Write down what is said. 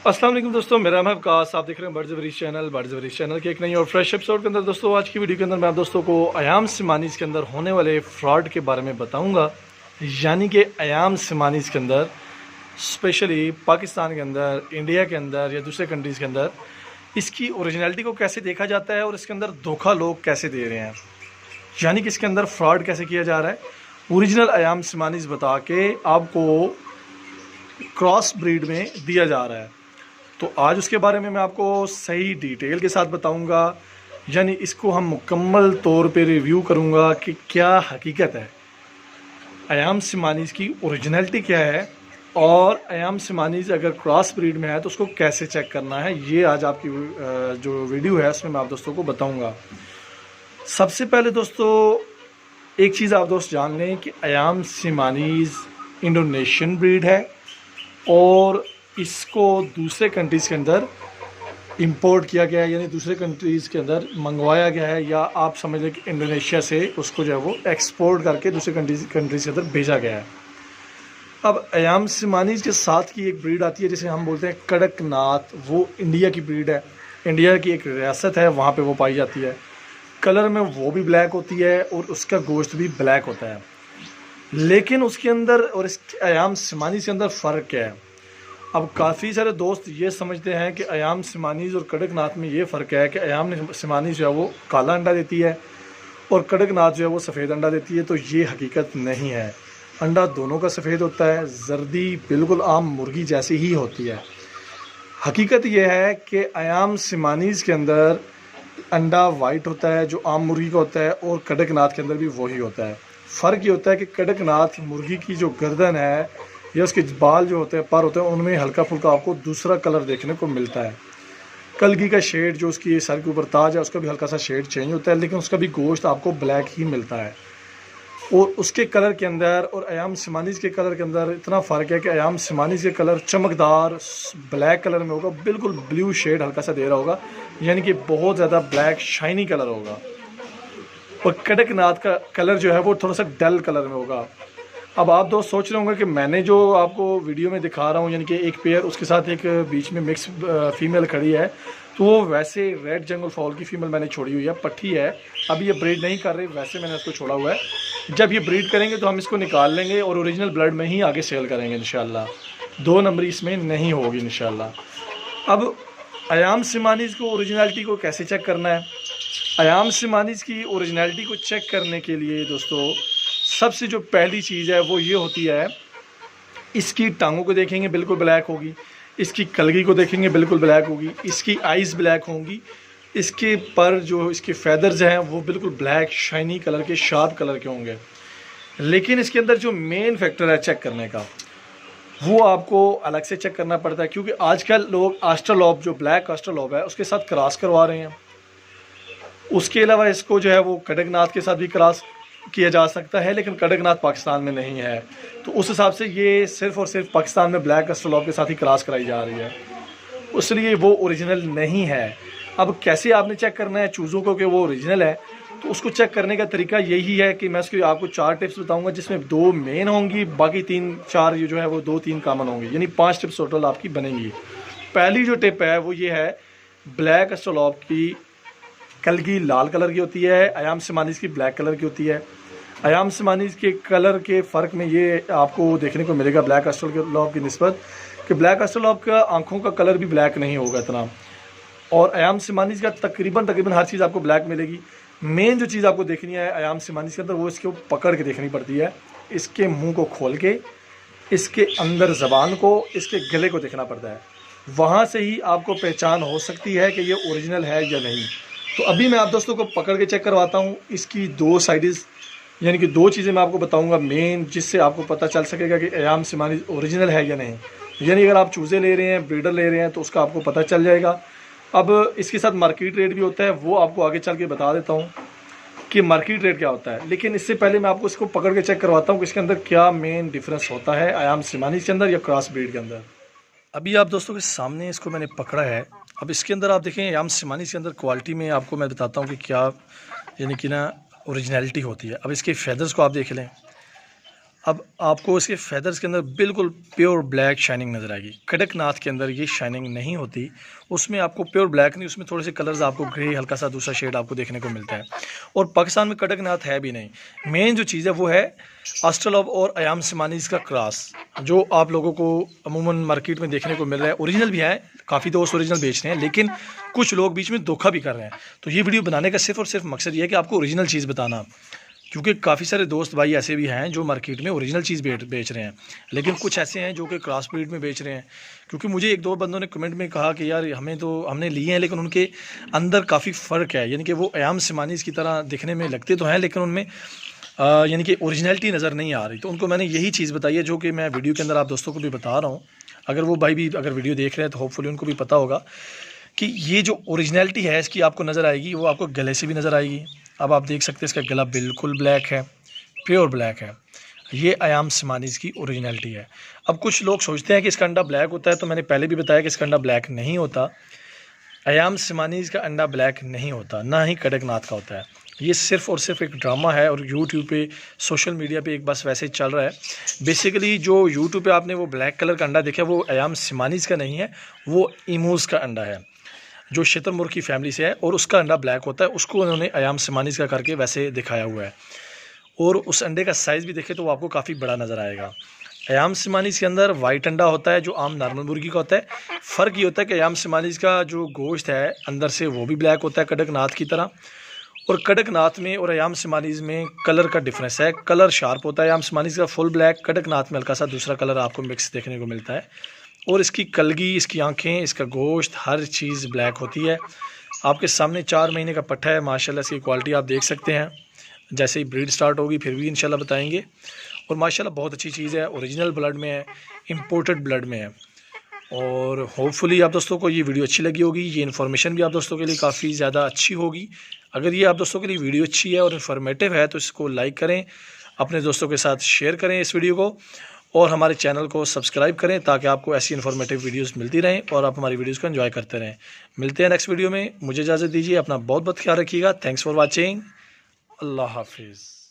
अस्सलाम वालेकुम दोस्तों, मेरा नाम है वकास। आप देख रहे हैं बर्ड्स चैनल के एक नई और फ्रेश एपिसोड के अंदर। दोस्तों आज की वीडियो के अंदर मैं आप दोस्तों को अयाम सिमानीज़ के अंदर होने वाले फ्रॉड के बारे में बताऊंगा। यानी कि अयाम सिमानीज़ के अंदर स्पेशली पाकिस्तान के अंदर, इंडिया के अंदर या दूसरे कंट्रीज़ के अंदर इसकी ओरिजिनलिटी को कैसे देखा जाता है और इसके अंदर धोखा लोग कैसे दे रहे हैं, यानी कि इसके अंदर फ्रॉड कैसे किया जा रहा है। ओरिजिनल अयाम सिमानीज़ बता के आपको क्रॉस ब्रीड में दिया जा रहा है। तो आज उसके बारे में मैं आपको सही डिटेल के साथ बताऊंगा, यानी इसको हम मुकम्मल तौर पे रिव्यू करूंगा कि क्या हकीकत है, अयाम सिमानीज़ की ओरिजिनलिटी क्या है और अयाम सिमानीज़ अगर क्रॉस ब्रीड में है तो उसको कैसे चेक करना है। ये आज आपकी जो वीडियो है उसमें मैं आप दोस्तों को बताऊंगा। सबसे पहले दोस्तों एक चीज़ आप दोस्त जान लें कि अयाम सिमानीज़ इंडोनेशियन ब्रीड है और इसको दूसरे कंट्रीज़ के अंदर इंपोर्ट किया गया है, यानी दूसरे कंट्रीज़ के अंदर मंगवाया गया है, या आप समझ लें कि इंडोनेशिया से उसको जो है वो एक्सपोर्ट करके दूसरे कंट्रीज़ के अंदर भेजा गया है। अब अयाम सिमानीज़ के साथ की एक ब्रीड आती है जिसे हम बोलते हैं कड़कनाथ। वो इंडिया की ब्रीड है, इंडिया की एक रियासत है, वहाँ पे वो पाई जाती है। कलर में वो भी ब्लैक होती है और उसका गोश्त भी ब्लैक होता है। लेकिन उसके अंदर और इस अयाम सिमानीज़ के अंदर फ़र्क क्या है। अब काफ़ी सारे दोस्त ये समझते हैं कि अयाम सिमानीज़ और कड़कनाथ में ये फ़र्क है कि अयाम सिमानीज़ जो है वो काला अंडा देती है और कड़कनाथ जो है वो सफ़ेद अंडा देती है। तो ये हकीकत नहीं है। अंडा दोनों का सफ़ेद होता है, जर्दी बिल्कुल आम मुर्गी जैसी ही होती है। हकीकत ये है कि अयाम सिमानीज़ के अंदर अंडा वाइट होता है जो आम मुर्गी का होता है, और कड़कनाथ के अंदर भी वही होता है। फ़र्क ये होता है कि कड़कनाथ मुर्गी की जो गर्दन है या उसके बाल जो होते हैं, पर होते हैं, उनमें हल्का फुल्का आपको दूसरा कलर देखने को मिलता है। कलगी का शेड जो उसकी सर के ऊपर ताज है उसका भी हल्का सा शेड चेंज होता है, लेकिन उसका भी गोश्त आपको ब्लैक ही मिलता है। और उसके कलर के अंदर और अयाम सिमानीज़ के कलर के अंदर इतना फ़र्क है कि अयाम सिमानीज़ के कलर चमकदार ब्लैक कलर में होगा, बिल्कुल ब्लू शेड हल्का सा दे रहा होगा, यानी कि बहुत ज़्यादा ब्लैक शाइनी कलर होगा। और कड़कनाथ का कलर जो है वो थोड़ा सा डल कलर में होगा। अब आप दोस्त सोच रहे होंगे कि मैंने जो आपको वीडियो में दिखा रहा हूँ, यानी कि एक पेयर उसके साथ एक बीच में मिक्स फीमेल खड़ी है, तो वो वैसे रेड जंगल फॉल की फ़ीमेल मैंने छोड़ी हुई है, पट्टी है। अभी ये ब्रीड नहीं कर रही, वैसे मैंने इसको छोड़ा हुआ है। जब ये ब्रीड करेंगे तो हम इसको निकाल लेंगे और ओरिजिनल ब्लड में ही आगे सेल करेंगे इंशाल्लाह। 2 नंबरी इसमें नहीं होगी इंशाल्लाह। अब अयाम सिमानीज़ को ओरिजिनलिटी को कैसे चेक करना है। अयाम सिमानीज़ की ओरिजिनलिटी को चेक करने के लिए दोस्तों सबसे जो पहली चीज़ है वो ये होती है, इसकी टांगों को देखेंगे बिल्कुल ब्लैक होगी, इसकी कलगी को देखेंगे बिल्कुल ब्लैक होगी, इसकी आइज़ ब्लैक होंगी, इसके पर जो इसके फैदर्स हैं वो बिल्कुल ब्लैक शाइनी कलर के शार्प कलर के होंगे। लेकिन इसके अंदर जो मेन फैक्टर है चेक करने का वो आपको अलग से चेक करना पड़ता है, क्योंकि आजकल लोग आस्ट्रलॉप जो ब्लैक आस्ट्रलॉप है उसके साथ क्रॉस करवा रहे हैं। उसके अलावा इसको जो है वो कड़कनाथ के साथ भी क्रॉस किया जा सकता है, लेकिन कड़कनाथ पाकिस्तान में नहीं है, तो उस हिसाब से ये सिर्फ़ और सिर्फ पाकिस्तान में ब्लैक आस्ट्रलॉप के साथ ही क्रॉस कराई जा रही है, इसलिए वो ओरिजिनल नहीं है। अब कैसे आपने चेक करना है चूज़ों को कि वो ओरिजिनल है, तो उसको चेक करने का तरीका यही है कि मैं उसको आपको 4 टिप्स बताऊंगा, जिसमें 2 मेन होंगी, बाकी 3-4 ये जो है वो 2-3 कॉमन होंगी, यानी 5 टिप्स टोटल आपकी बनेंगी। पहली जो टिप है वो ये है, ब्लैक आस्ट्रलॉप की कलगी लाल कलर की होती है, अयाम सिमानीज़ की ब्लैक कलर की होती है। अयाम सिमानीज़ के कलर के फ़र्क में ये आपको देखने को मिलेगा ब्लैक आस्ट्रलॉप की निस्बत, कि ब्लैक आस्ट्रलॉप का आंखों का कलर भी ब्लैक नहीं होगा इतना, और अयाम सिमानीज़ का तकरीबन हर चीज़ आपको ब्लैक मिलेगी। मेन जो चीज़ आपको देखनी है अयाम सिमानीज़ के अंदर वो इसको पकड़ के देखनी पड़ती है, इसके मुँह को खोल के, इसके अंदर ज़बान को, इसके गले को देखना पड़ता है। वहाँ से ही आपको पहचान हो सकती है कि ये ओरिजिनल है या नहीं। तो अभी मैं आप दोस्तों को पकड़ के चेक करवाता हूँ। इसकी 2 साइड्स, यानी कि 2 चीज़ें मैं आपको बताऊंगा मेन, जिससे आपको पता चल सकेगा कि अयाम सिमानीज़ ओरिजिनल है या नहीं। यानी अगर आप चूज़े ले रहे हैं, ब्रीडर ले रहे हैं, तो उसका आपको पता चल जाएगा। अब इसके साथ मार्केट रेट भी होता है, वो आपको आगे चल के बता देता हूँ कि मार्केट रेट क्या होता है। लेकिन इससे पहले मैं आपको इसको पकड़ के चेक करवाता हूँ कि इसके अंदर क्या मेन डिफरेंस होता है अयाम सिमानीज़ के अंदर या क्रॉस ब्रीड के अंदर। अभी आप दोस्तों के सामने इसको मैंने पकड़ा है। अब इसके अंदर आप देखें अयाम सिमानीज़ के अंदर क्वालिटी में आपको मैं बताता हूँ कि क्या यानी कि ना ओरिजिनलिटी होती है। अब इसके फैदर्स को आप देख लें, अब आपको इसके फेदर्स के अंदर बिल्कुल प्योर ब्लैक शाइनिंग नज़र आएगी। कड़कनाथ के अंदर ये शाइनिंग नहीं होती, उसमें आपको प्योर ब्लैक नहीं, उसमें थोड़े से कलर्स आपको ग्रे, हल्का सा दूसरा शेड आपको देखने को मिलता है। और पाकिस्तान में कड़कनाथ है भी नहीं। मेन जो चीज़ है वो है अस्ट्रलोब और अयाम सिमानीज़ का क्रॉस, जो आप लोगों को अमूमन मार्केट में देखने को मिल रहा है। ओरिजिनल भी है, काफ़ी दोस्त ओरिजिनल बेच रहे हैं, लेकिन कुछ लोग बीच में धोखा भी कर रहे हैं। तो ये वीडियो बनाने का सिर्फ और सिर्फ मकसद ये है कि आपको ओरिजिनल चीज़ बताना, क्योंकि काफ़ी सारे दोस्त भाई ऐसे भी हैं जो मार्केट में ओरिजिनल चीज़ बेच रहे हैं, लेकिन कुछ ऐसे हैं जो कि क्रॉस ब्रीड में बेच रहे हैं। क्योंकि मुझे 1-2 बंदों ने कमेंट में कहा कि यार हमने लिए हैं, लेकिन उनके अंदर काफ़ी फ़र्क है, यानी कि वो अयाम सिमानीज़ की तरह दिखने में लगते तो हैं, लेकिन उनमें यानी कि ओरिजिनलिटी नज़र नहीं आ रही। तो उनको मैंने यही चीज़ बताई है जो कि मैं वीडियो के अंदर आप दोस्तों को भी बता रहा हूँ। अगर वो भाई भी अगर वीडियो देख रहे हैं तो होपफुली उनको भी पता होगा कि ये जो ओरिजिनलिटी है इसकी आपको नज़र आएगी, वो आपको गले से भी नज़र आएगी। अब आप देख सकते हैं इसका गला बिल्कुल ब्लैक है, प्योर ब्लैक है। ये अयाम सिमानीज़ की ओरिजिनलिटी है। अब कुछ लोग सोचते हैं कि इसका अंडा ब्लैक होता है, तो मैंने पहले भी बताया कि इसका अंडा ब्लैक नहीं होता। अयाम सिमानीज़ का अंडा ब्लैक नहीं होता, ना ही कड़कनाथ का होता है। ये सिर्फ़ और सिर्फ एक ड्रामा है, और यूट्यूब पे, सोशल मीडिया पे एक बस वैसे ही चल रहा है। बेसिकली जो यूट्यूब पे आपने वो ब्लैक कलर का अंडा देखा, वो अयाम सिमानीज़ का नहीं है, वो इमूज़ का अंडा है, जो शुतुरमुर्ग की फैमिली से है, और उसका अंडा ब्लैक होता है। उसको उन्होंने अयाम सिमानीज़ का करके वैसे दिखाया हुआ है। और उस अंडे का साइज़ भी देखें तो वो आपको काफ़ी बड़ा नज़र आएगा। अयाम सिमानीज़ के अंदर वाइट अंडा होता है, जो आम नॉर्मल मुर्गी का होता है। फ़र्क ये होता है कि अयाम सिमानीज़ का जो गोश्त है अंदर से वो भी ब्लैक होता है कड़कनाथ की तरह, और कड़कनाथ में और अयाम सिमानीज़ में कलर का डिफरेंस है। कलर शार्प होता है अयाम सिमानीज़ का फुल ब्लैक, कड़कनाथ में हल्का सा दूसरा कलर आपको मिक्स देखने को मिलता है। और इसकी कलगी, इसकी आँखें, इसका गोश्त, हर चीज़ ब्लैक होती है। आपके सामने 4 महीने का पट्ठा है, माशाल्लाह इसकी क्वालिटी आप देख सकते हैं। जैसे ही ब्रीड स्टार्ट होगी फिर भी इंशाल्लाह बताएंगे। और माशाल्लाह बहुत अच्छी चीज़ है, ओरिजिनल ब्लड में है, इंपोर्टेड ब्लड में है। और होपफुली आप दोस्तों को ये वीडियो अच्छी लगी होगी, ये इन्फॉर्मेशन भी आप दोस्तों के लिए काफ़ी ज़्यादा अच्छी होगी। अगर ये आप दोस्तों के लिए वीडियो अच्छी है और इन्फॉर्मेटिव है तो इसको लाइक करें, अपने दोस्तों के साथ शेयर करें इस वीडियो को, और हमारे चैनल को सब्सक्राइब करें ताकि आपको ऐसी इन्फॉर्मेटिव वीडियोस मिलती रहें और आप हमारी वीडियोस को एंजॉय करते रहें। मिलते हैं नेक्स्ट वीडियो में, मुझे इजाज़त दीजिए, अपना बहुत बहुत ख्याल रखिएगा। थैंक्स फॉर वॉचिंग, अल्लाह हाफिज़।